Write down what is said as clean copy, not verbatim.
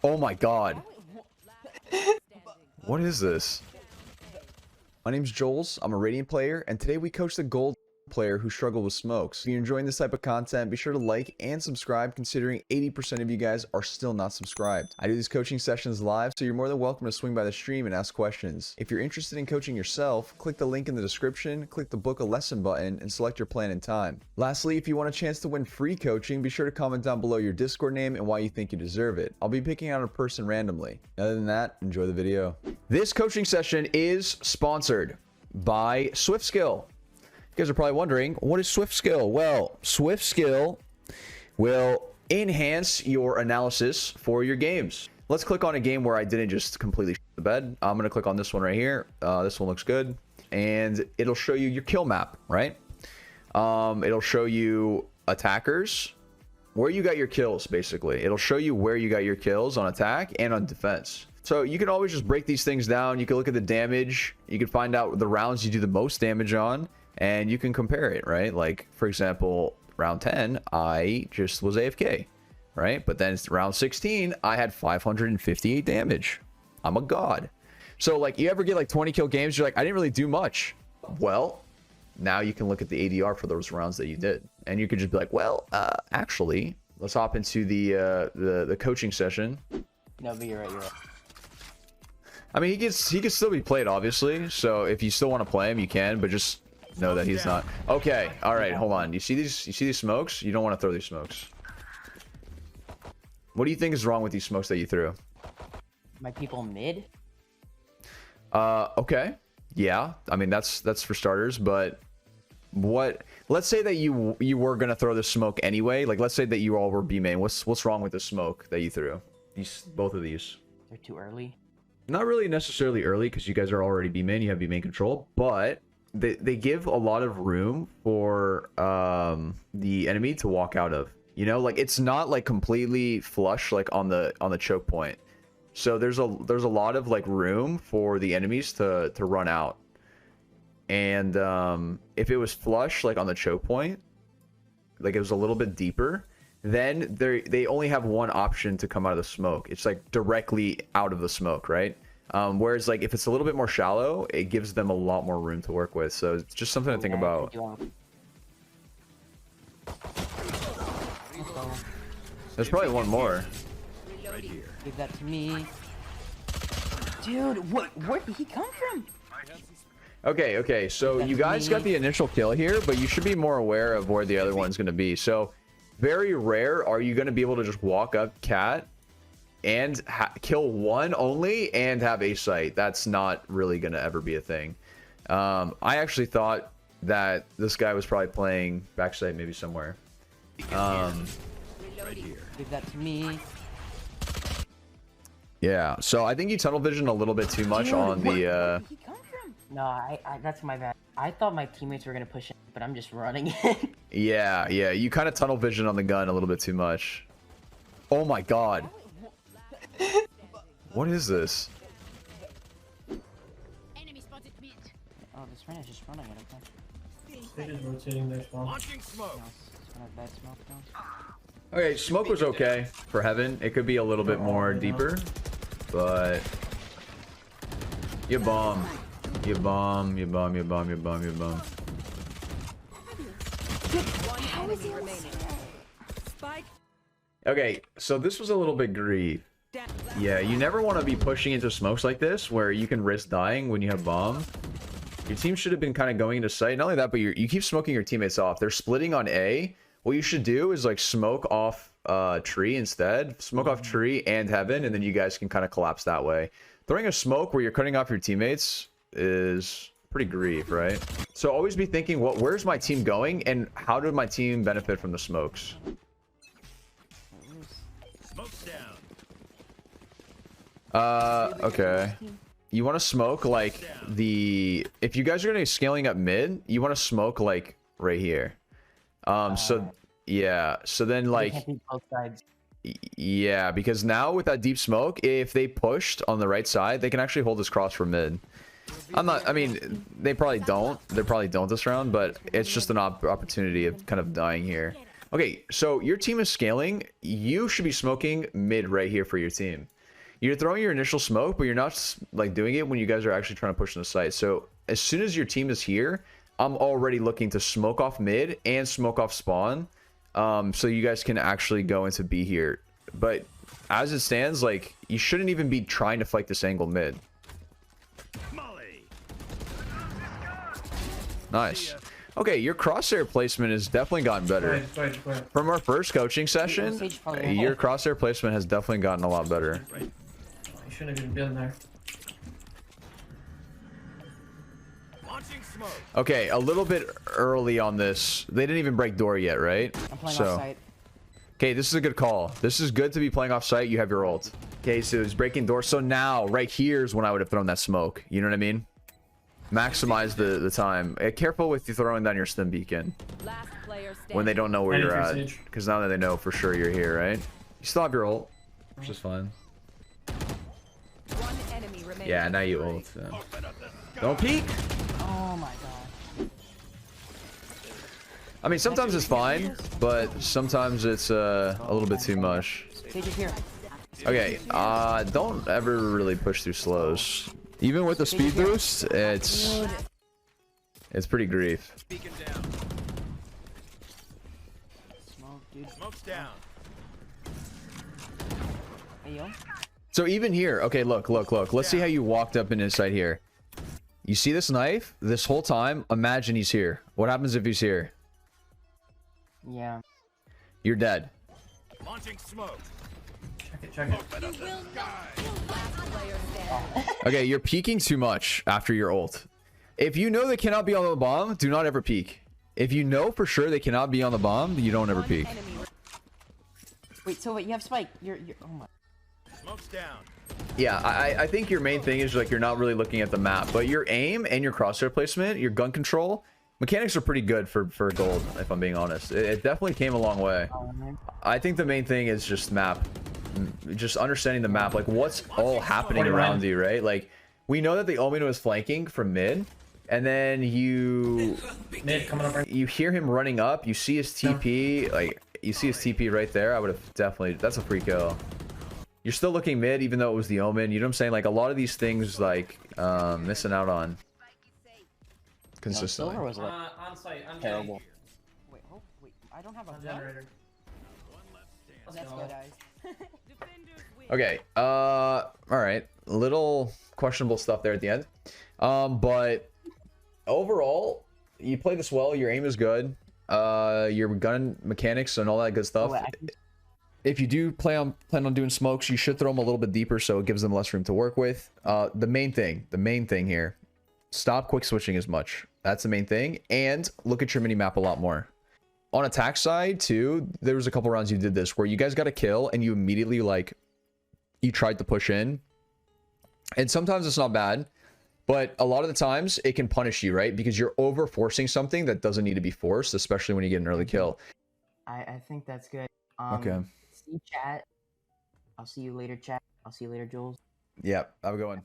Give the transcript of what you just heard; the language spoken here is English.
Oh my god. What is this? My name's Jollz. I'm a Radiant player, and today we coach the gold player who struggled with smokes. If you're enjoying this type of content, be sure to like and subscribe, considering 80% of you guys are still not subscribed. I do these coaching sessions live, so you're more than welcome to swing by the stream and ask questions. If you're interested in coaching yourself, click the link in the description, click the book a lesson button, and select your plan and time. Lastly, if you want a chance to win free coaching, be sure to comment down below your Discord name and why you think you deserve it. I'll be picking out a person randomly. Other than that, enjoy the video. This coaching session is sponsored by SwiftSkill. You guys are probably wondering, what is SwiftSkill? Well, SwiftSkill will enhance your analysis for your games. Let's click on a game where I didn't just completely shit the bed. I'm going to click on this one right here. This one looks good. And it'll show you your kill map, right? It'll show you attackers, where you got your kills, basically. It'll show you where you got your kills on attack and on defense. So you can always just break these things down. You can look at the damage. You can find out the rounds you do the most damage on. And you can compare it, right? Like, for example, round 10, I just was AFK, right? But then round 16, I had 558 damage. I'm a god. So, like, you ever get, like, 20 kill games, you're like, I didn't really do much. Well, now you can look at the ADR for those rounds that you did. And you could just be like, well, actually, let's hop into the coaching session. No, but you're right, you're right. I mean, he can still be played, obviously. So if you still want to play him, you can, but just know that he's not. Okay, all right, hold on. You see these smokes? You don't want to throw these smokes. What do you think is wrong with these smokes that you threw? My people mid? Okay. Yeah. I mean, that's for starters, but let's say that you were going to throw this smoke anyway. Like, let's say that you all were B main. What's wrong with the smoke that you threw? Both of these. They're too early. Not really necessarily early, because you guys are already B main. You have B main control, but they give a lot of room for the enemy to walk out of. You know, like, it's not like completely flush like on the choke point. So there's a lot of like room for the enemies to run out. And if it was flush like on the choke point, like it was a little bit deeper, then they only have one option to come out of the smoke. It's like directly out of the smoke, right? Whereas, like, if it's a little bit more shallow, it gives them a lot more room to work with. So it's just something to think about. There's probably one more. Give that to me. Dude, where did he come from? Okay, so you guys got the initial kill here, but you should be more aware of where the other one's going to be. So very rare are you going to be able to just walk up cat and kill one only and have a sight. That's not really gonna ever be a thing. I actually thought that this guy was probably playing backside maybe somewhere. Right here. Give that to me. Yeah, so I think you tunnel vision a little bit too much. Dude, on the where did he come from? No, I that's my bad. I thought my teammates were gonna push it, but I'm just running it. yeah, you kind of tunnel vision on the gun a little bit too much. Oh my god. What is this? Enemy spotted mid. Oh, this man is just running it. Okay. They're just rotating their spawn. Launching smoke. Bad smoke though. Okay, smoke was okay for heaven. It could be a little bit more deeper, but you bomb. Okay, so this was a little bit grief. Yeah, you never want to be pushing into smokes like this where you can risk dying when you have bomb. Your team should have been kind of going into sight. Not only that, but you keep smoking your teammates off. They're splitting on A. What you should do is like smoke off tree instead. Smoke off tree and heaven, and then you guys can kind of collapse that way. Throwing a smoke where you're cutting off your teammates is pretty grief, right? So always be thinking, where's my team going and how did my team benefit from the smokes? Smoke's down. Okay. You want to smoke like if you guys are gonna be scaling up mid, you want to smoke like right here. So yeah, so then like both sides. Yeah, because now with that deep smoke, if they pushed on the right side, they can actually hold this cross for mid. I mean, they probably don't this round, but it's just an opportunity of kind of dying here. Okay, so your team is scaling. You should be smoking mid right here for your team. you're throwing your initial smoke, but you're not like doing it when you guys are actually trying to push in the site. So as soon as your team is here, I'm already looking to smoke off mid and smoke off spawn, so you guys can actually go into B here. But as it stands, like, you shouldn't even be trying to fight this angle mid. Nice. Okay, your crosshair placement has definitely gotten better. From our first coaching session, your crosshair placement has definitely gotten a lot better. You shouldn't have even been there. Okay, a little bit early on this. They didn't even break door yet, right? I'm playing off site. Okay, this is a good call. This is good to be playing off site. You have your ult. Okay, so it's breaking door. So now, right here is when I would have thrown that smoke. You know what I mean? Maximize the time. Careful with you throwing down your stim beacon when they don't know where you're at. Because now that they know for sure you're here, right? You still have your ult, which is fine. Yeah, now you ult. So. Don't peek! Oh my god. I mean, sometimes it's fine, but sometimes it's a little bit too much. Sage is here. Okay, don't ever really push through slows. Even with the speed boost, it's pretty grief. Smoke, dude. Smoke's down. Hey, yo. So even here, okay, look. Let's see how you walked up and inside here. You see this knife? This whole time, imagine he's here. What happens if he's here? Yeah. You're dead. Launching smoke. Check it. Okay, you're peeking too much after your ult. If you know they cannot be on the bomb, do not ever peek. If you know for sure they cannot be on the bomb, you don't ever peek. Wait, so wait, you have spike. You're oh my. Smoke's down. Yeah, I think your main thing is like you're not really looking at the map, but your aim and your crosshair placement, your gun control, mechanics are pretty good for gold, if I'm being honest. It definitely came a long way. I think the main thing is just map. Just understanding the map, like what's all happening around you, right? Like we know that the Omen was flanking from mid, and then you hear him running up, you see his TP, like you see his TP right there. I would have definitely, that's a free kill. You're still looking mid even though it was the Omen. You know what I'm saying? Like a lot of these things like missing out on consistently. No, silver was like On site. I'm terrible. Wait, I don't have a generator. Let's go, guys. Okay, all right, little questionable stuff there at the end, but overall you play this well. Your aim is good, your gun mechanics and all that good stuff. If you do plan on doing smokes, you should throw them a little bit deeper so it gives them less room to work with. The main thing here, stop quick switching as much. That's the main thing, and look at your mini map a lot more. On attack side too, there was a couple rounds you did this where you guys got a kill and you immediately like you tried to push in, and sometimes it's not bad, but a lot of the times it can punish you, right? Because you're over forcing something that doesn't need to be forced, especially when you get an early kill. I think that's good. Okay, see chat. I'll see you later, chat. I'll see you later, Jules. yeah, have a good one.